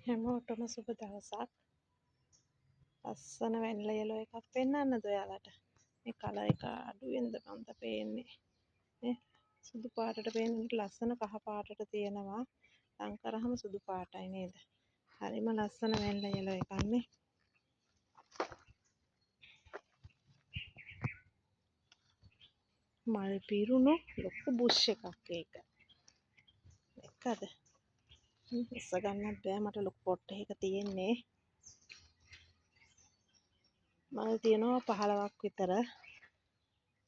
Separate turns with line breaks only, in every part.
හැමෝටම සුබ දවසක්. ලස්සන වැනිලා යෙලෝ එකක් පෙන්වන්නද ඔයාලට? මේ කලර් එක අඩුවෙන්ද මන්ද පේන්නේ නේ? සුදු පාටට පේන්නේ ලස්සන කහ පාටට තියෙනවා. ලං කරාම සුදු පාටයි නේද? හරිම ලස්සන වැනිලා යෙලෝ එකක් නේ. මල් පිරුණු ලොකු බුෂ් එකක් ඒක. දැක්කද? ඉස්ස ගන්නත් බෑ මට ලොකු පොට් එකක තියෙන්නේ. මල් තියෙනවා 15ක් විතර.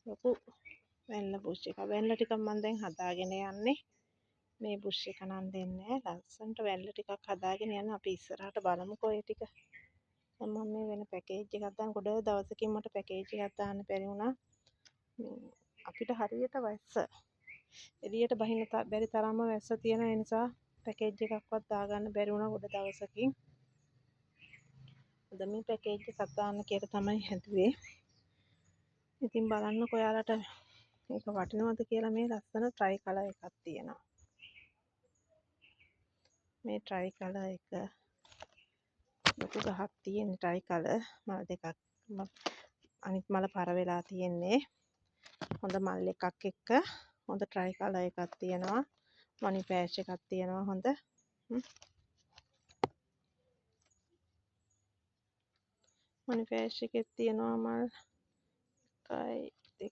ලොකු වැනිලා බුෂ් එකක්. වැනිලා ටිකක් මම දැන් හදාගෙන යන්නේ. මේ බුෂ් එක නම් දෙන්නේ නැහැ. ලස්සනට වැනිලා ටිකක් හදාගෙන යන්න අපි ඉස්සරහට බලමුකෝ ඒ ටික. දැන් මම මේ වෙන පැකේජ් එකක් දාන්න ගොඩ දවසකින් මට පැකේජ් එකක් දාන්න බැරි වුණා. අපිට හරියට වැස්ස එළියට බහින්න බැරි තරම්ම වැස්ස තියෙන නිසා පැකේජ් එකක්වත් දාගන්න බැරි වුණා ගොඩ දවසකින්. අද මේ පැකේජ් එකක් දාන්න කියලා තමයි හැදුවේ. ඉතින් බලන්නකො ඔයාලට මේක වටිනවද කියලා. මේ ලස්සන ට්‍රයි කලර් එකක් තියෙනවා. මේ ට්‍රයි කලර් එක ලොකු ගහක් තියෙන ට්‍රයි කලර් මල් දෙකක් අනිත් මල පර වෙලා තියෙන්නේ. හොඳ මල් එකක් එක්ක හොඳ ට්‍රයි කලර් එකක් තියෙනවා. මනි ෆෑෂ් එකක් තියෙනවා හොඳ. මනි ෆෑෂ් එකේ තියෙනවා මල් 1 2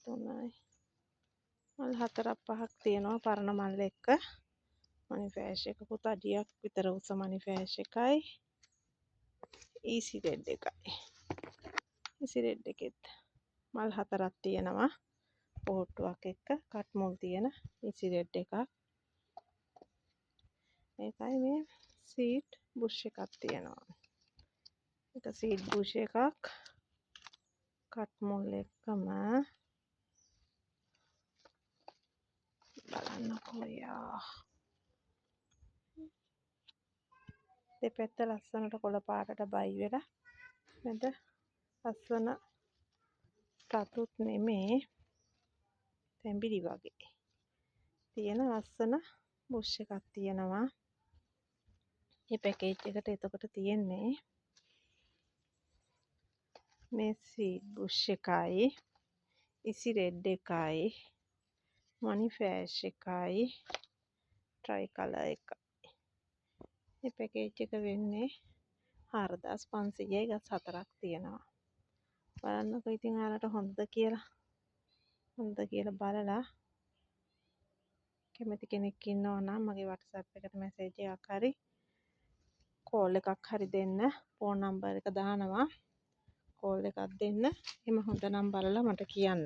3 මල් 4ක් 5ක් තියෙනවා පරණ මල් එක්ක. මනි ෆෑෂ් එකකුත් අඩියක් විතර උස මනි ෆෑෂ් එකයි. ඊසි රෙඩ් එකයි. ඊසි රෙඩ් එකෙත් මල් 4ක් තියෙනවා. පොට්ටුවක් එක්ක කට් මුල් තියෙන ඊසි රෙඩ් එකක්. මේකයි මේ සීඩ් බුෂ් එකක් තියෙනවා. එක සීඩ් බුෂ් එකක් කට් මුල් එක්කම බලන්නකෝ යා. දෙපැත්ත ලස්සනට කොළ පාටට බයි වෙලා මැද ලස්සන රතුත් නෙමේ තැඹිලි වගේ තියෙන ලස්සන බුෂ් එකක් තියෙනවා. මේ පැකේජ් එකට එතකොට තියෙන්නේ මේ සීඩ් බුෂ් එකයි ඉසි රෙඩ් එකයි මනි ෆෑෂ් එකයි ට්‍රයි කලර් එකයි. මේ පැකේජ් එක වෙන්නේ 4500යි. ගස් 4ක් තියෙනවා. බලන්නකො ඉතින් ඔයාලට හොඳද කියලා. හොඳද කියලා බලලා කැමති කෙනෙක් ඉන්නවා නම් මගේ WhatsApp එකට මැසේජ් එකක් හරි කෝල් එකක් හරි දෙන්න. ෆෝන් නම්බර් එක දානවා. කෝල් එකක් දෙන්න. එහම හොඳ නම් බලලා මට කියන්න.